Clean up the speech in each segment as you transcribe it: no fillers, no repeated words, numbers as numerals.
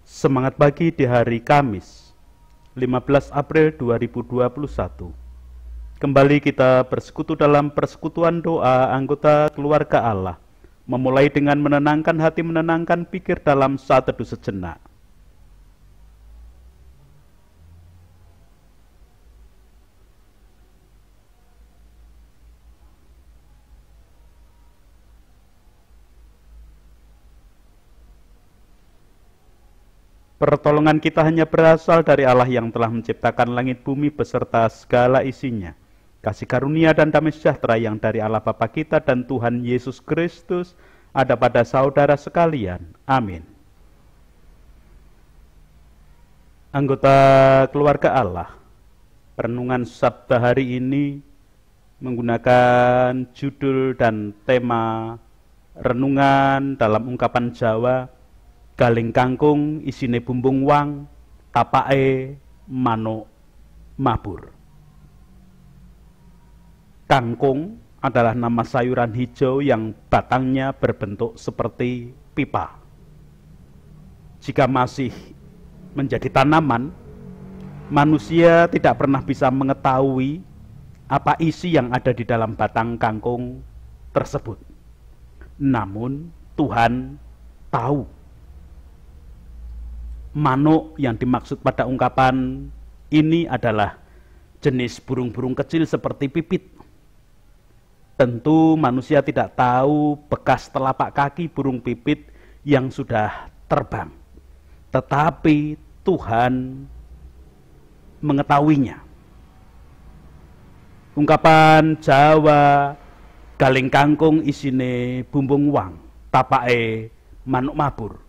Semangat pagi di hari Kamis, 15 April 2021. Kembali kita bersekutu dalam persekutuan doa anggota keluarga Allah. Memulai dengan menenangkan hati, menenangkan pikir dalam saat teduh sejenak. Pertolongan kita hanya berasal dari Allah yang telah menciptakan langit bumi beserta segala isinya. Kasih karunia dan damai sejahtera yang dari Allah Bapa kita dan Tuhan Yesus Kristus ada pada saudara sekalian. Amin. Anggota keluarga Allah, renungan Sabda hari ini menggunakan judul dan tema renungan dalam ungkapan Jawa, galing kangkung isine bumbung wang, tapake manuk mabur. Kangkung adalah nama sayuran hijau yang batangnya berbentuk seperti pipa. Jika masih menjadi tanaman, manusia tidak pernah bisa mengetahui apa isi yang ada di dalam batang kangkung tersebut. Namun Tuhan tahu. Manuk yang dimaksud pada ungkapan ini adalah jenis burung-burung kecil seperti pipit. Tentu manusia tidak tahu bekas telapak kaki burung pipit yang sudah terbang. Tetapi Tuhan mengetahuinya. Ungkapan Jawa, galing kangkung isine bumbung wang, tapake manuk mabur,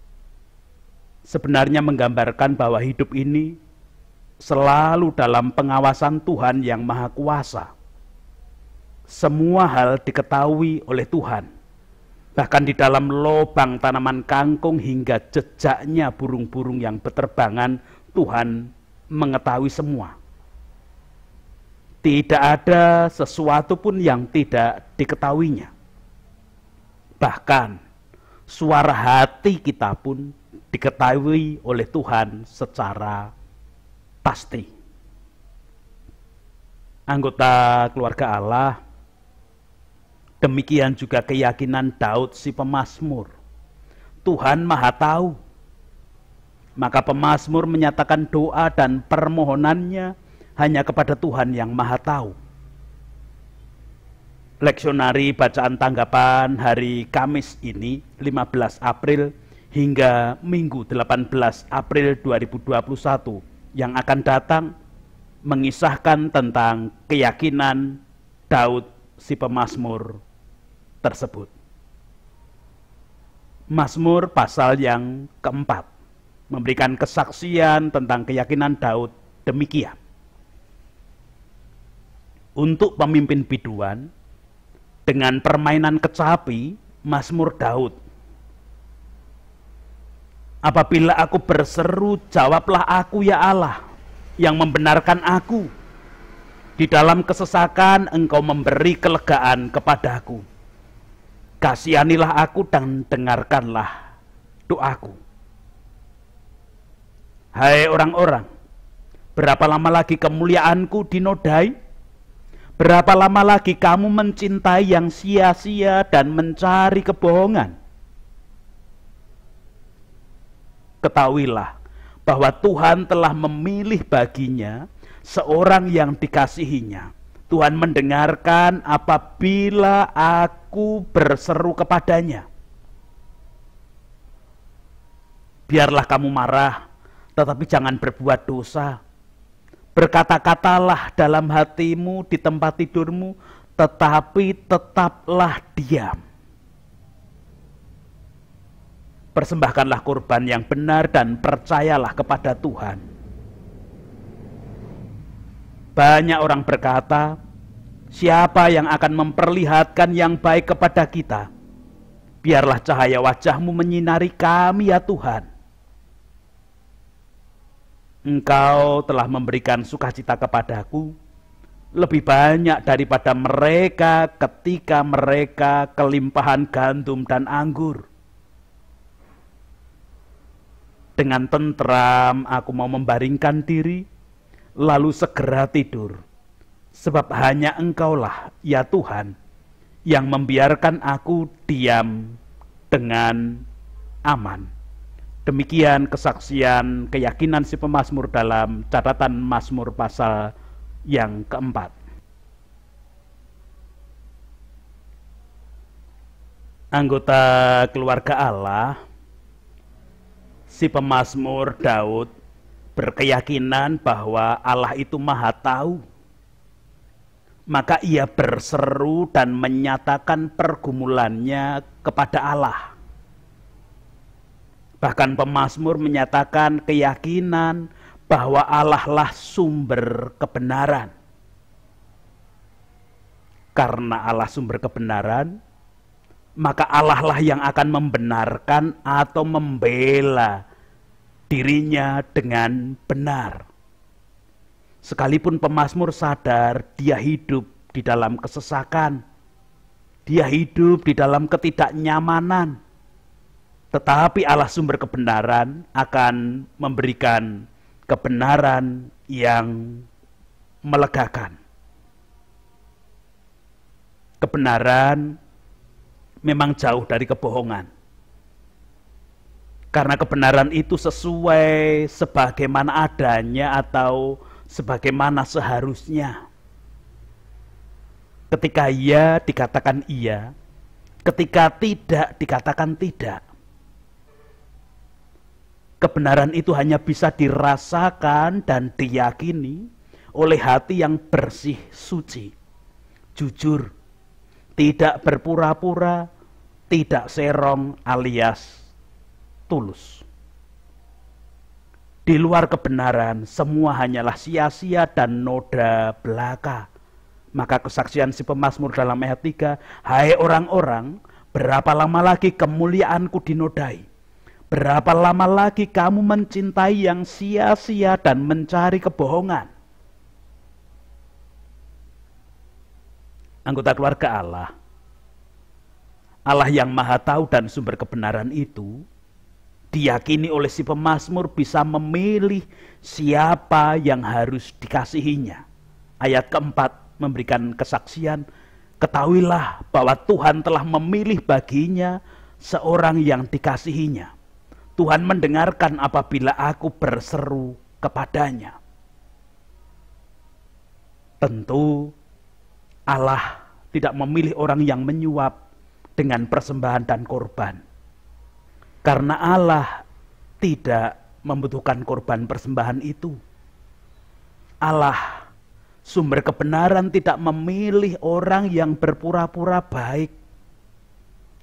sebenarnya menggambarkan bahwa hidup ini selalu dalam pengawasan Tuhan yang Maha Kuasa. Semua hal diketahui oleh Tuhan. Bahkan di dalam lubang tanaman kangkung hingga jejaknya burung-burung yang berterbangan, Tuhan mengetahui semua. Tidak ada sesuatu pun yang tidak diketahuinya. Bahkan suara hati kita pun diketahui oleh Tuhan secara pasti. Anggota keluarga Allah, demikian juga keyakinan Daud si pemazmur. Tuhan Maha Tahu. Maka pemazmur menyatakan doa dan permohonannya hanya kepada Tuhan yang Maha Tahu. Leksionari bacaan tanggapan hari Kamis ini, 15 April hingga Minggu 18 April 2021 yang akan datang mengisahkan tentang keyakinan Daud si pemazmur tersebut. Mazmur pasal yang keempat memberikan kesaksian tentang keyakinan Daud demikian. Untuk pemimpin biduan, dengan permainan kecapi, Mazmur Daud. Apabila aku berseru, jawablah aku ya Allah, yang membenarkan aku. Di dalam kesesakan engkau memberi kelegaan kepadaku. Kasihanilah aku dan dengarkanlah doaku. Hai orang-orang, berapa lama lagi kemuliaanku dinodai? Berapa lama lagi kamu mencintai yang sia-sia dan mencari kebohongan? Ketahuilah bahwa Tuhan telah memilih baginya seorang yang dikasihinya. Tuhan mendengarkan apabila aku berseru kepadanya. Biarlah kamu marah, tetapi jangan berbuat dosa. Berkata-katalah dalam hatimu di tempat tidurmu, tetapi tetaplah diam. Persembahkanlah kurban yang benar dan percayalah kepada Tuhan. Banyak orang berkata, siapa yang akan memperlihatkan yang baik kepada kita? Biarlah cahaya wajahmu menyinari kami ya Tuhan. Engkau telah memberikan sukacita kepadaku lebih banyak daripada mereka ketika mereka kelimpahan gandum dan anggur. Dengan tentram aku mau membaringkan diri, lalu segera tidur. Sebab hanya Engkaulah, ya Tuhan, yang membiarkan aku diam dengan aman. Demikian kesaksian keyakinan si pemazmur dalam catatan Mazmur pasal yang keempat. Anggota keluarga Allah, si pemazmur Daud berkeyakinan bahwa Allah itu Maha Tahu. Maka ia berseru dan menyatakan pergumulannya kepada Allah. Bahkan pemazmur menyatakan keyakinan bahwa Allah lah sumber kebenaran. Karena Allah sumber kebenaran, maka Allah lah yang akan membenarkan atau membela dirinya dengan benar. Sekalipun pemazmur sadar dia hidup di dalam kesesakan, dia hidup di dalam ketidaknyamanan, tetapi Allah sumber kebenaran akan memberikan kebenaran yang melegakan. Kebenaran memang jauh dari kebohongan. Karena kebenaran itu sesuai sebagaimana adanya atau sebagaimana seharusnya. Ketika iya dikatakan iya, ketika tidak dikatakan tidak. Kebenaran itu hanya bisa dirasakan dan diyakini oleh hati yang bersih, suci, jujur, tidak berpura-pura, tidak serong alias tulus. Di luar kebenaran, semua hanyalah sia-sia dan noda belaka. Maka kesaksian si pemazmur dalam ayat 3, hai orang-orang, berapa lama lagi kemuliaanku dinodai? Berapa lama lagi kamu mencintai yang sia-sia dan mencari kebohongan? Anggota keluarga Allah, Allah yang Maha Tahu dan sumber kebenaran itu, diyakini oleh si pemazmur bisa memilih siapa yang harus dikasihinya. Ayat keempat memberikan kesaksian, ketahuilah bahwa Tuhan telah memilih baginya seorang yang dikasihinya. Tuhan mendengarkan apabila aku berseru kepadanya. Tentu Allah tidak memilih orang yang menyuap dengan persembahan dan korban. Karena Allah tidak membutuhkan korban persembahan itu. Allah, sumber kebenaran, tidak memilih orang yang berpura-pura baik.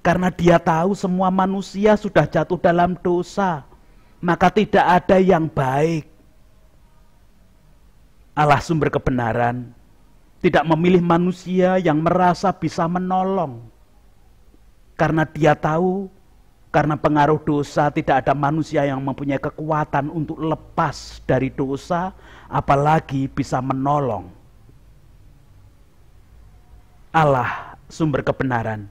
Karena dia tahu semua manusia sudah jatuh dalam dosa, maka tidak ada yang baik. Allah sumber kebenaran tidak memilih manusia yang merasa bisa menolong. Karena dia tahu, karena pengaruh dosa tidak ada manusia yang mempunyai kekuatan untuk lepas dari dosa, apalagi bisa menolong. Allah sumber kebenaran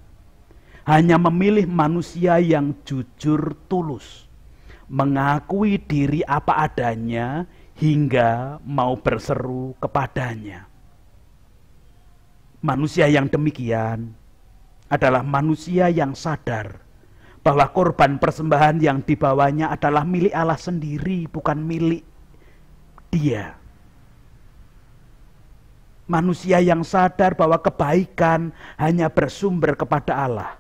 hanya memilih manusia yang jujur tulus, mengakui diri apa adanya hingga mau berseru kepadanya. Manusia yang demikian adalah manusia yang sadar bahwa korban persembahan yang dibawanya adalah milik Allah sendiri, bukan milik dia. Manusia yang sadar bahwa kebaikan hanya bersumber kepada Allah.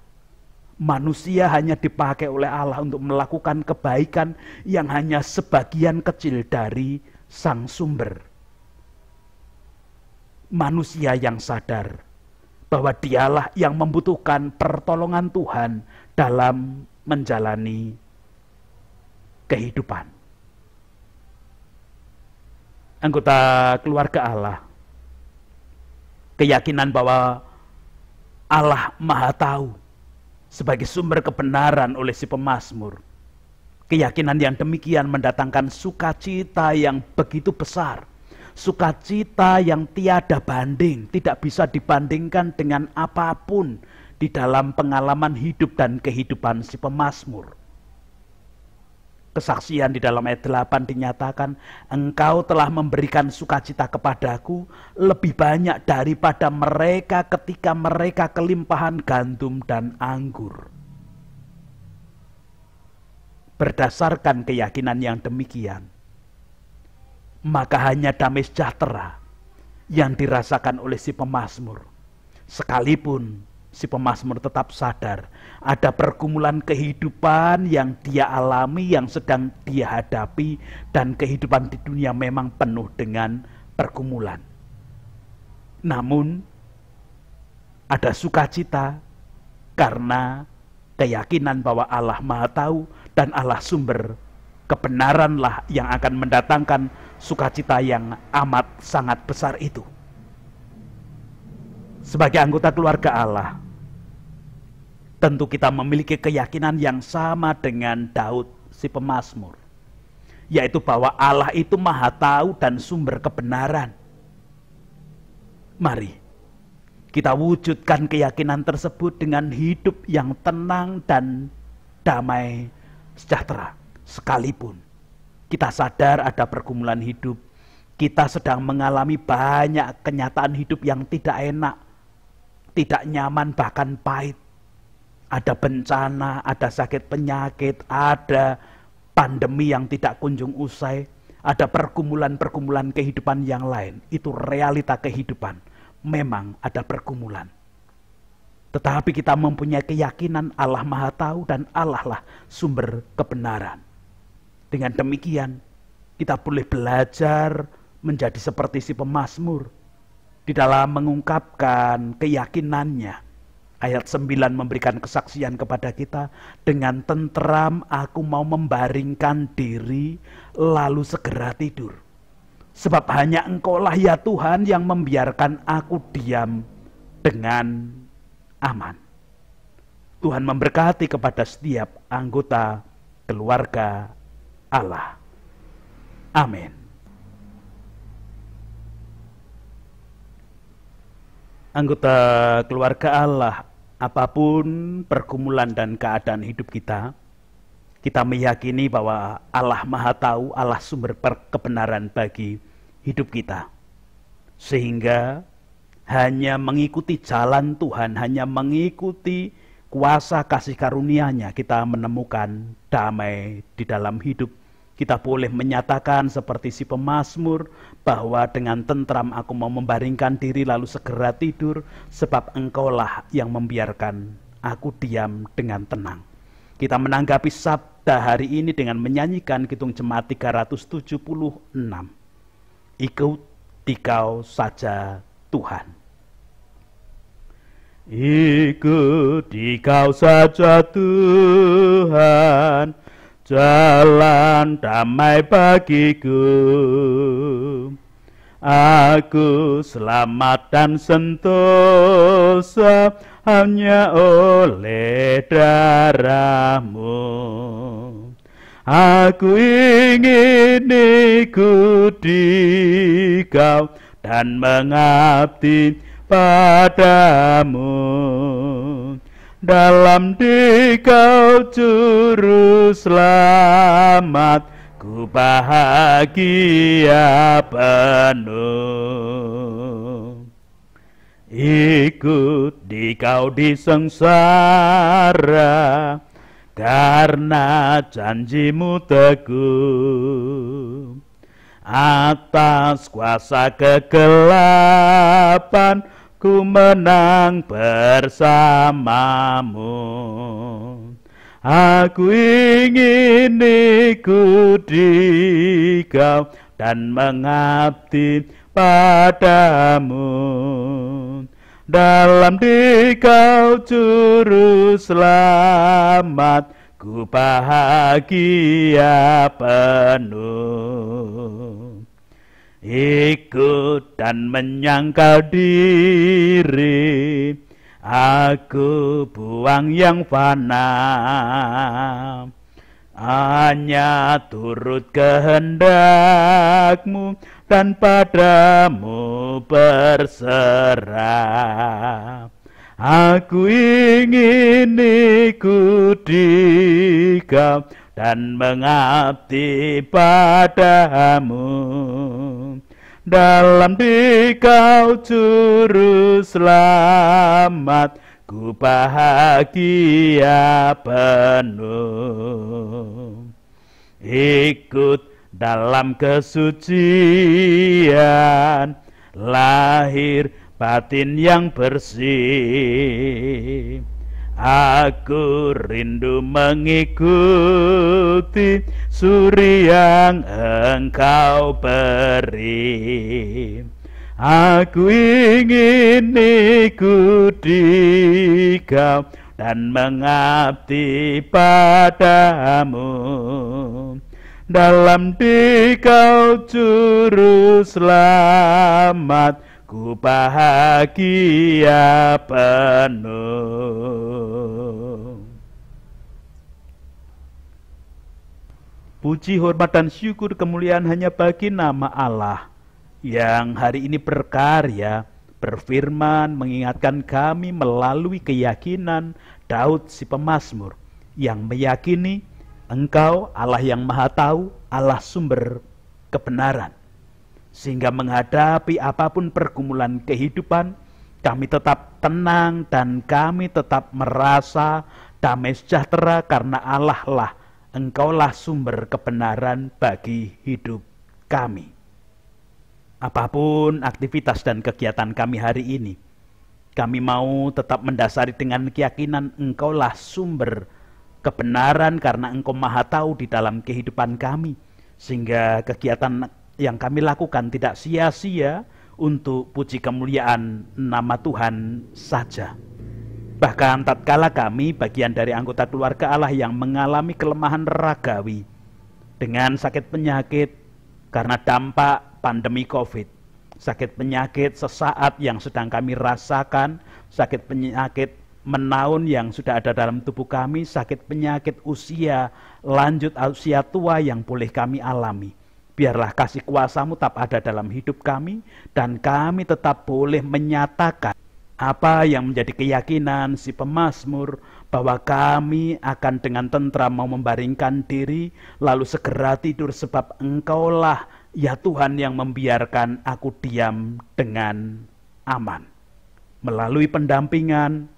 Manusia hanya dipakai oleh Allah untuk melakukan kebaikan yang hanya sebagian kecil dari sang sumber. Manusia yang sadar bahwa dialah yang membutuhkan pertolongan Tuhan dalam menjalani kehidupan. Anggota keluarga Allah, keyakinan bahwa Allah Maha Tahu sebagai sumber kebenaran oleh si pemazmur. Keyakinan yang demikian mendatangkan sukacita yang begitu besar. Sukacita yang tiada banding, tidak bisa dibandingkan dengan apapun di dalam pengalaman hidup dan kehidupan si pemazmur. Kesaksian di dalam ayat 8 dinyatakan, engkau telah memberikan sukacita kepadaku lebih banyak daripada mereka ketika mereka kelimpahan gandum dan anggur. Berdasarkan keyakinan yang demikian, maka hanya damai sejahtera yang dirasakan oleh si pemazmur. Sekalipun si pemazmur tetap sadar ada pergumulan kehidupan yang dia alami, yang sedang dia hadapi, dan kehidupan di dunia memang penuh dengan pergumulan. Namun ada sukacita karena keyakinan bahwa Allah Maha Tahu dan Allah sumber kebenaranlah yang akan mendatangkan sukacita yang amat sangat besar itu. Sebagai anggota keluarga Allah, tentu kita memiliki keyakinan yang sama dengan Daud si pemazmur, yaitu bahwa Allah itu Maha Tahu dan sumber kebenaran. Mari kita wujudkan keyakinan tersebut dengan hidup yang tenang dan damai sejahtera. Sekalipun kita sadar ada pergumulan hidup, kita sedang mengalami banyak kenyataan hidup yang tidak enak, tidak nyaman, bahkan pahit. Ada bencana, ada sakit penyakit, ada pandemi yang tidak kunjung usai, ada pergumulan-pergumulan kehidupan yang lain. Itu realita kehidupan. Memang ada pergumulan. Tetapi kita mempunyai keyakinan Allah Maha Tahu dan Allah lah sumber kebenaran. Dengan demikian, kita boleh belajar menjadi seperti si pemazmur di dalam mengungkapkan keyakinannya. Ayat 9 memberikan kesaksian kepada kita, dengan tentram aku mau membaringkan diri lalu segera tidur. Sebab hanya Engkaulah ya Tuhan yang membiarkan aku diam dengan aman. Tuhan memberkati kepada setiap anggota keluarga Allah. Amin. Anggota keluarga Allah, apapun pergumulan dan keadaan hidup kita meyakini bahwa Allah Maha Tahu, Allah sumber kebenaran bagi hidup kita. Sehingga hanya mengikuti jalan Tuhan, hanya mengikuti kuasa kasih karunia-Nya, kita menemukan damai di dalam hidup. Kita boleh menyatakan seperti si pemazmur bahwa dengan tentram aku mau membaringkan diri lalu segera tidur, sebab Engkaulah yang membiarkan aku diam dengan tenang. Kita menanggapi sabda hari ini dengan menyanyikan Kidung Jemaat 376. Ikut Dikau saja Tuhan. Ikut Dikau saja Tuhan, jalan damai bagiku. Aku selamat dan sentosa hanya oleh darah-Mu. Aku ingin ikut Dikau dan mengabdi padamu. Dalam Dikau juru selamat, ku bahagia penuh. Ikut Dikau di sengsara, karena janji-Mu teguh. Atas kuasa kegelapan, ku menang bersama-Mu. Aku ingin ikut Dikau dan mengabdi padamu. Dalam Dikau juru selamat, ku bahagia penuh. Ikut dan menyangkal diri, aku buang yang fana. Hanya turut kehendak-Mu dan padamu berserah. Aku ingin ikut Dikau dan mengabdi padamu. Dalam Dikau juru selamat, ku bahagia penuh. Ikut dalam kesucian, lahir batin yang bersih. Aku rindu mengikuti suri yang Engkau beri. Aku ingin ikut Dikau dan mengabdi padamu. Dalam Dikau juru selamat, ku bahagia penuh. Puji, hormat, dan syukur kemuliaan hanya bagi nama Allah yang hari ini berkarya, berfirman, mengingatkan kami melalui keyakinan Daud si pemazmur yang meyakini Engkau Allah yang Maha Tahu, Allah sumber kebenaran. Sehingga menghadapi apapun pergumulan kehidupan, kami tetap tenang dan kami tetap merasa damai sejahtera karena Allah lah, Engkaulah sumber kebenaran bagi hidup kami. Apapun aktivitas dan kegiatan kami hari ini, kami mau tetap mendasari dengan keyakinan Engkaulah sumber kebenaran karena Engkau Maha Tahu di dalam kehidupan kami. Sehingga kegiatan yang kami lakukan tidak sia-sia untuk puji kemuliaan nama Tuhan saja. Bahkan tatkala kami bagian dari anggota keluarga Allah yang mengalami kelemahan ragawi dengan sakit penyakit karena dampak pandemi COVID, sakit penyakit sesaat yang sedang kami rasakan, sakit penyakit menaun yang sudah ada dalam tubuh kami, sakit penyakit usia lanjut, usia tua yang boleh kami alami. Biarlah kasih kuasa-Mu tetap ada dalam hidup kami, dan kami tetap boleh menyatakan apa yang menjadi keyakinan si pemazmur, bahwa kami akan dengan tentram mau membaringkan diri, lalu segera tidur, sebab Engkaulah ya Tuhan yang membiarkan aku diam dengan aman. Melalui pendampingan,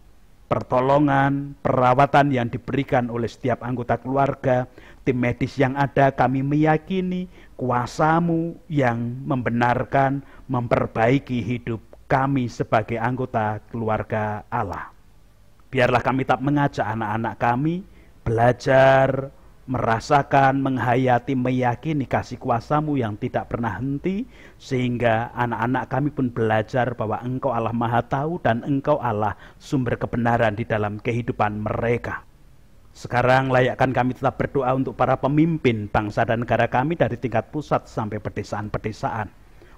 pertolongan, perawatan yang diberikan oleh setiap anggota keluarga, tim medis yang ada, kami meyakini kuasa-Mu yang membenarkan, memperbaiki hidup kami sebagai anggota keluarga Allah. Biarlah kami tetap mengajak anak-anak kami belajar, merasakan, menghayati, meyakini kasih kuasa-Mu yang tidak pernah henti, sehingga anak-anak kami pun belajar bahwa Engkau Allah Maha Tahu dan Engkau Allah sumber kebenaran di dalam kehidupan mereka. Sekarang layakkan kami tetap berdoa untuk para pemimpin bangsa dan negara kami dari tingkat pusat sampai pedesaan-pedesaan,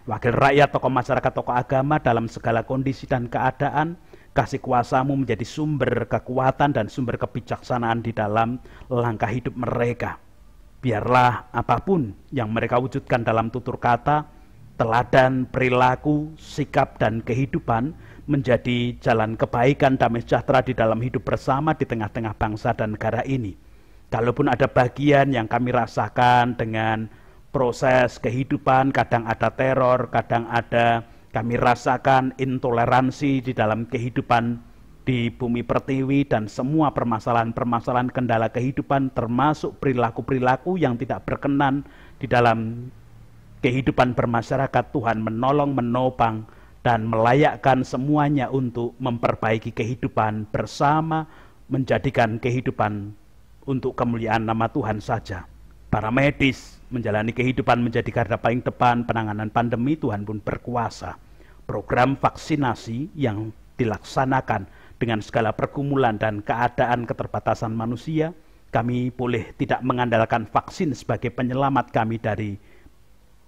wakil rakyat, tokoh masyarakat, tokoh agama dalam segala kondisi dan keadaan. Kasih kuasa-Mu menjadi sumber kekuatan dan sumber kebijaksanaan di dalam langkah hidup mereka. Biarlah apapun yang mereka wujudkan dalam tutur kata, teladan, perilaku, sikap, dan kehidupan menjadi jalan kebaikan, damai sejahtera di dalam hidup bersama di tengah-tengah bangsa dan negara ini. Kalaupun ada bagian yang kami rasakan dengan proses kehidupan, kadang ada teror, kadang ada kami rasakan intoleransi di dalam kehidupan di bumi pertiwi, dan semua permasalahan-permasalahan kendala kehidupan termasuk perilaku-perilaku yang tidak berkenan di dalam kehidupan bermasyarakat. Tuhan menolong, menopang, dan melayakkan semuanya untuk memperbaiki kehidupan bersama, menjadikan kehidupan untuk kemuliaan nama Tuhan saja. Para medis menjalani kehidupan menjadi garda paling depan penanganan pandemi, Tuhan pun berkuasa. Program vaksinasi yang dilaksanakan dengan segala pergumulan dan keadaan keterbatasan manusia, kami boleh tidak mengandalkan vaksin sebagai penyelamat kami dari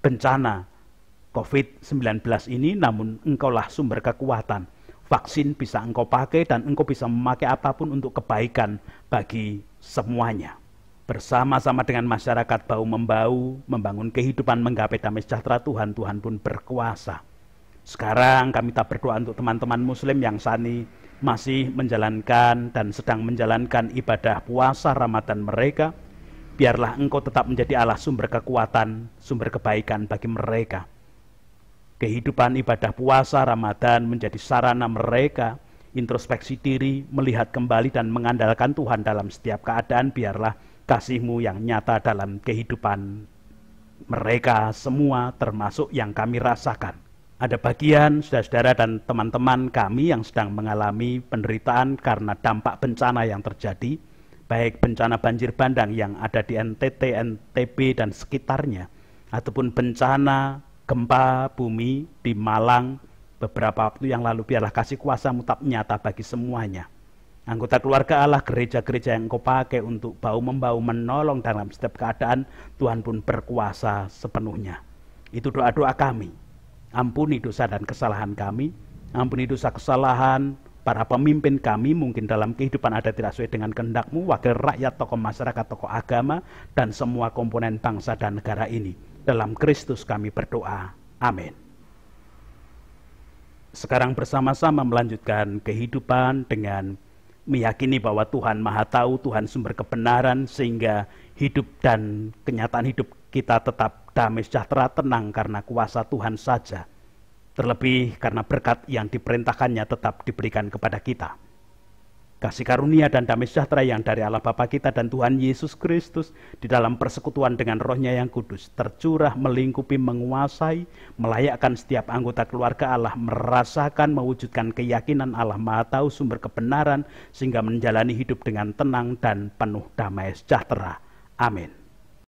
bencana COVID-19 ini, namun Engkaulah sumber kekuatan. Vaksin bisa Engkau pakai dan Engkau bisa memakai apapun untuk kebaikan bagi semuanya. Bersama-sama dengan masyarakat bahu-membahu, membangun kehidupan, menggapai damai sejahtera Tuhan, Tuhan pun berkuasa. Sekarang kami tak berdoa untuk teman-teman muslim yang saat ini masih menjalankan dan sedang menjalankan ibadah puasa Ramadan mereka. biarlah Engkau tetap menjadi Allah sumber kekuatan, sumber kebaikan bagi mereka. Kehidupan ibadah puasa Ramadan menjadi sarana mereka introspeksi diri, melihat kembali dan mengandalkan Tuhan dalam setiap keadaan. Biarlah kasih-Mu yang nyata dalam kehidupan mereka semua, termasuk yang kami rasakan. Ada bagian saudara-saudara dan teman-teman kami yang sedang mengalami penderitaan karena dampak bencana yang terjadi, baik bencana banjir bandang yang ada di NTT, NTB dan sekitarnya, ataupun bencana gempa bumi di Malang beberapa waktu yang lalu. Biarlah kasih kuasa-Mu tetap nyata bagi semuanya. Anggota keluarga Allah, gereja-gereja yang Engkau pakai untuk bahu-membahu menolong dalam setiap keadaan, Tuhan pun berkuasa sepenuhnya. Itu doa-doa kami. Ampuni dosa dan kesalahan kami, ampuni dosa kesalahan para pemimpin kami, mungkin dalam kehidupan ada tidak sesuai dengan kehendak-Mu, wakil rakyat, tokoh masyarakat, tokoh agama, dan semua komponen bangsa dan negara ini. Dalam Kristus kami berdoa. Amin. Sekarang bersama-sama melanjutkan kehidupan dengan meyakini bahwa Tuhan Maha Tahu, Tuhan sumber kebenaran, sehingga hidup dan kenyataan hidup kita tetap damai sejahtera, tenang karena kuasa Tuhan saja. Terlebih karena berkat yang diperintahkannya tetap diberikan kepada kita. Kasih karunia dan damai sejahtera yang dari Allah Bapa kita dan Tuhan Yesus Kristus di dalam persekutuan dengan Roh-Nya yang kudus tercurah, melingkupi, menguasai, melayakkan setiap anggota keluarga Allah merasakan, mewujudkan keyakinan Allah Maha Tahu sumber kebenaran, sehingga menjalani hidup dengan tenang dan penuh damai sejahtera. Amin.